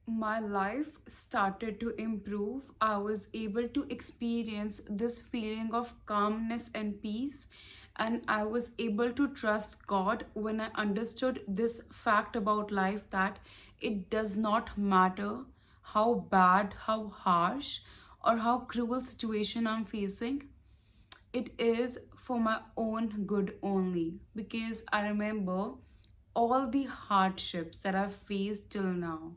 my life started to improve. I was able to experience this feeling of calmness and peace, and I was able to trust God when I understood this fact about life, that it does not matter how bad, how harsh, or how cruel situation I'm facing, it is for my own good only. Because I remember all the hardships that I've faced till now,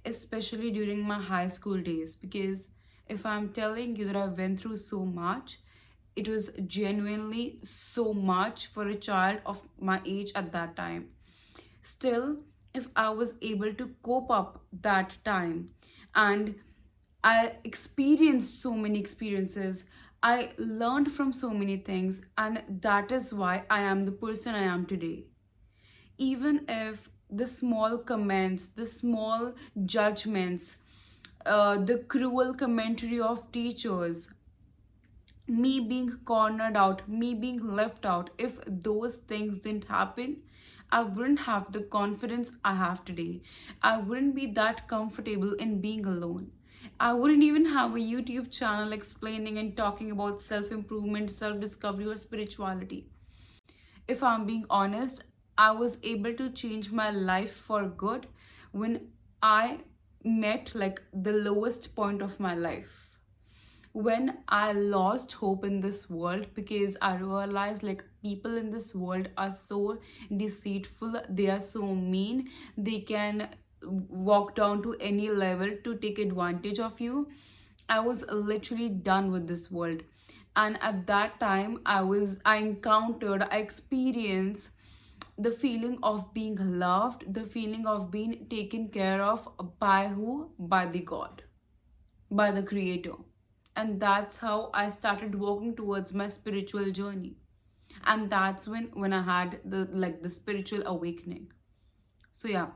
especially during my high school days. Because if I'm telling you that I went through so much, it was genuinely so much for a child of my age at that time. Still, if I was able to cope up that time, and I experienced so many experiences, I learned from so many things, and that is why I am the person I am today. Even if the small comments, the small judgments, the cruel commentary of teachers, me being cornered out, me being left out, if those things didn't happen, I wouldn't have the confidence I have today. I wouldn't be that comfortable in being alone. I wouldn't even have a YouTube channel explaining and talking about self improvement, self discovery, or spirituality. If I'm being honest, I was able to change my life for good when I met like the lowest point of my life, when I lost hope in this world, because I realized like people in this world are so deceitful, they are so mean, they can walk down to any level to take advantage of you. I was literally done with this world. And at that time, I experienced the feeling of being loved, the feeling of being taken care of by who? By the God, by the creator. And that's how I started walking towards my spiritual journey. And that's when I had the spiritual awakening. So yeah,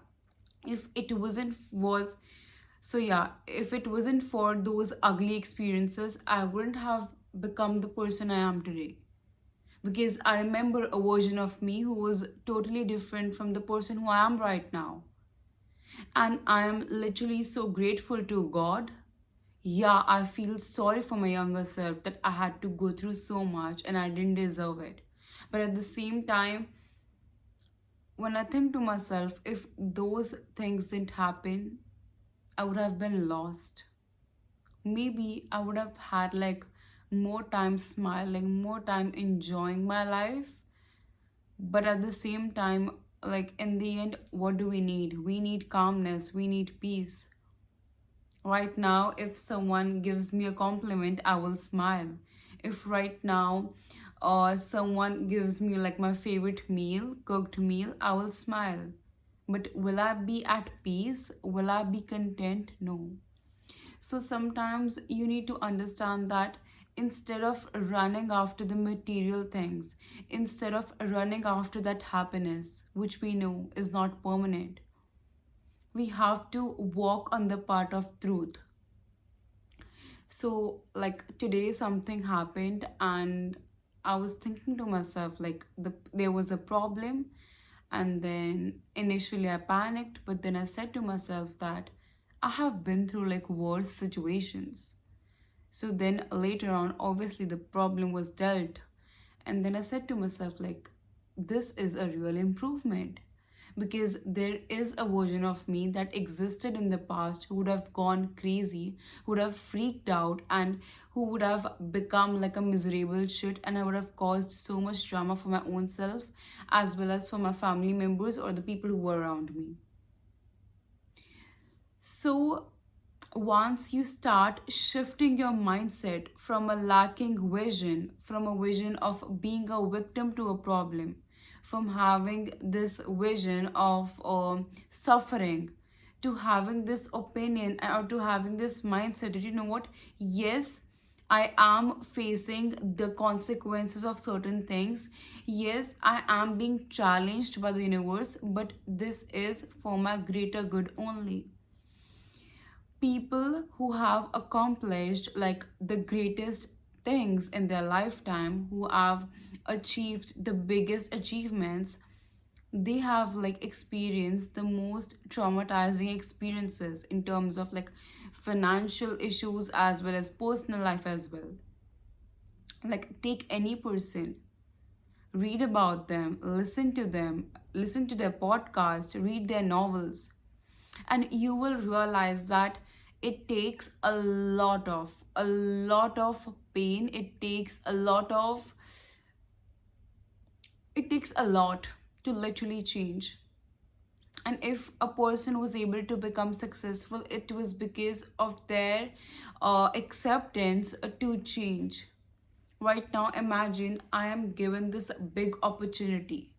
if it wasn't was so yeah if it wasn't for those ugly experiences, I wouldn't have become the person I am today. Because I remember a version of me who was totally different from the person who I am right now. And I am literally so grateful to God. Yeah, I feel sorry for my younger self that I had to go through so much and I didn't deserve it. But at the same time, when I think to myself, if those things didn't happen, I would have been lost. Maybe I would have had like more time smiling, more time enjoying my life. But at the same time, like in the end, what do we need? We need calmness, we need peace. Right now, if someone gives me a compliment, I will smile. If right now someone gives me like my favorite meal, cooked meal, I will smile. But will I be at peace? Will I be content? No. So sometimes you need to understand that instead of running after the material things, instead of running after that happiness, which we know is not permanent, we have to walk on the path of truth. So, like today, something happened, and I was thinking to myself, like there was a problem, and then initially I panicked, but then I said to myself that I have been through like worse situations. So then later on, obviously the problem was dealt, and then I said to myself, like, this is a real improvement. Because there is a version of me that existed in the past who would have gone crazy, who would have freaked out, and who would have become like a miserable shit. And I would have caused so much drama for my own self, as well as for my family members or the people who were around me. So, once you start shifting your mindset from a lacking vision, from a vision of being a victim to a problem, from having this vision of suffering, to having this opinion or to having this mindset that you know what, yes, I am facing the consequences of certain things. Yes, I am being challenged by the universe, but this is for my greater good only. People who have accomplished like the greatest things in their lifetime, who have achieved the biggest achievements, they have like experienced the most traumatizing experiences in terms of like financial issues as well as personal life as well. Like, take any person, read about them, listen to their podcast, read their novels, and you will realize that it takes a lot of pain. It takes a lot to literally change. And if a person was able to become successful, it was because of their acceptance to change. Right now, imagine I am given this big opportunity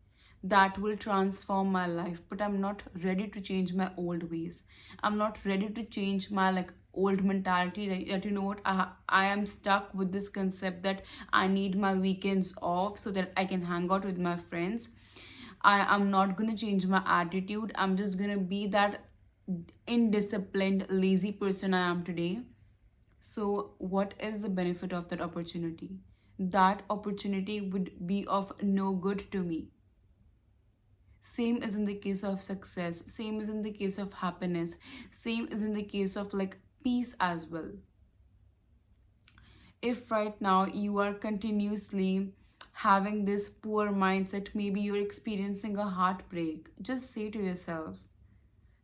that will transform my life, but I'm not ready to change my old ways. I'm not ready to change my like old mentality that you know what, I am stuck with this concept that I need my weekends off so that I can hang out with my friends. I am not gonna change my attitude. I'm just gonna be that indisciplined, lazy person I am today. So, what is the benefit of that opportunity? That opportunity would be of no good to me. Same is in the case of success, same is in the case of happiness, same is in the case of like peace as well. If right now you are continuously having this poor mindset, maybe you're experiencing a heartbreak, just say to yourself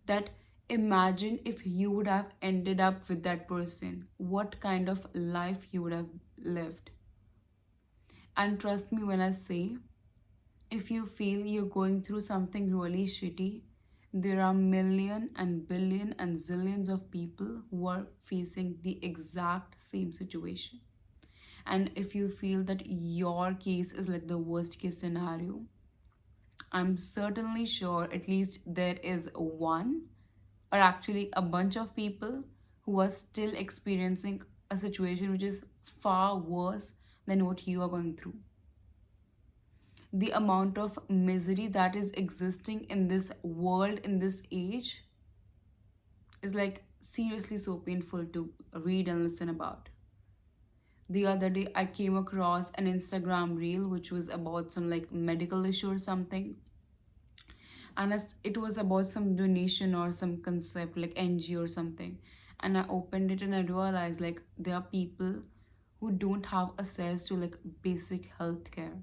that imagine if you would have ended up with that person, what kind of life you would have lived. And trust me when I say, if you feel you're going through something really shitty, there are million and billion and zillions of people who are facing the exact same situation. And if you feel that your case is like the worst case scenario, I'm certainly sure at least there is one, or actually a bunch of people, who are still experiencing a situation which is far worse than what you are going through. The amount of misery that is existing in this world, in this age, is like seriously so painful to read and listen about. The other day, I came across an Instagram reel which was about some like medical issue or something. And it was about some donation or some concept like NGO or something. And I opened it and I realized like there are people who don't have access to like basic health care,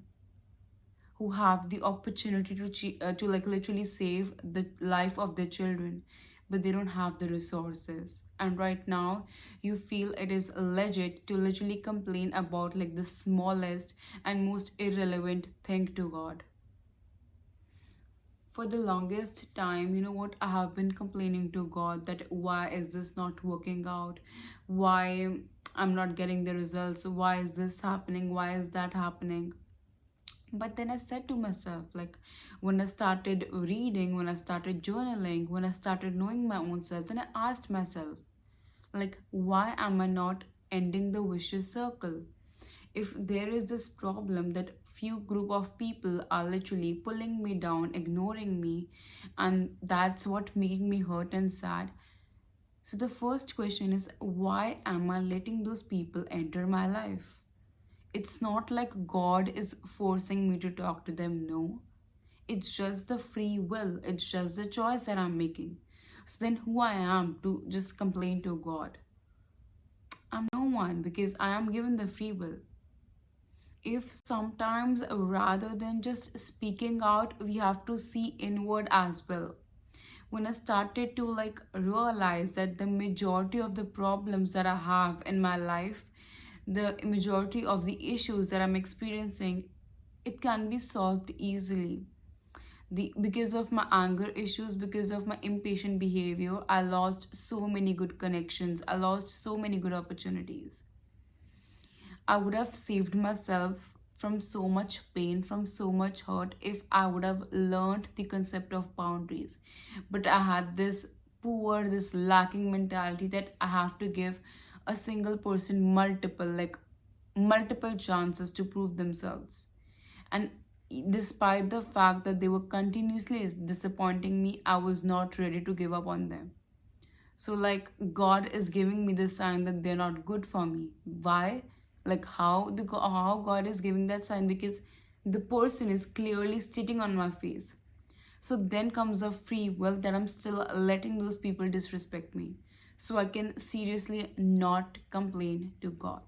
who have the opportunity to like literally save the life of their children, but they don't have the resources. And right now you feel it is legit to literally complain about like the smallest and most irrelevant thing to God. For the longest time, you know what, I have been complaining to God that why is this not working out, why I'm not getting the results, why is this happening, why is that happening. But then I said to myself, like, when I started reading, when I started journaling, when I started knowing my own self, then I asked myself, like, why am I not ending the vicious circle? If there is this problem that few group of people are literally pulling me down, ignoring me, and that's what making me hurt and sad. So the first question is, why am I letting those people enter my life? It's not like God is forcing me to talk to them, no. It's just the free will, it's just the choice that I'm making. So then who I am to just complain to God? I'm no one because I am given the free will. If sometimes rather than just speaking out, we have to see inward as well. When I started to like realize that the majority of the problems that I have in my life, the majority of the issues that I'm experiencing, it can be solved easily. Because of my anger issues, because of my impatient behavior, I lost so many good connections, I lost so many good opportunities. I would have saved myself from so much pain, from so much hurt, if I would have learned the concept of boundaries. But I had this poor, this lacking mentality that I have to give a single person multiple chances to prove themselves. And despite the fact that they were continuously disappointing me, I was not ready to give up on them. So like God is giving me the sign that they're not good for me. Why? Like how God is giving that sign? Because the person is clearly stating on my face. So then comes a free will that I'm still letting those people disrespect me. So I can seriously not complain to God.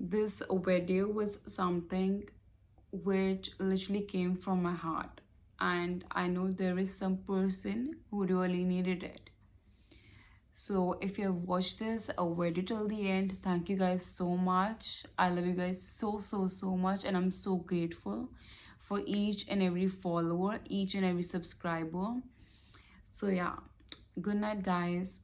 This video was something which literally came from my heart. And I know there is some person who really needed it. So if you have watched this video till the end, thank you guys so much. I love you guys so much, and I'm so grateful for each and every follower, each and every subscriber. So yeah, good night guys.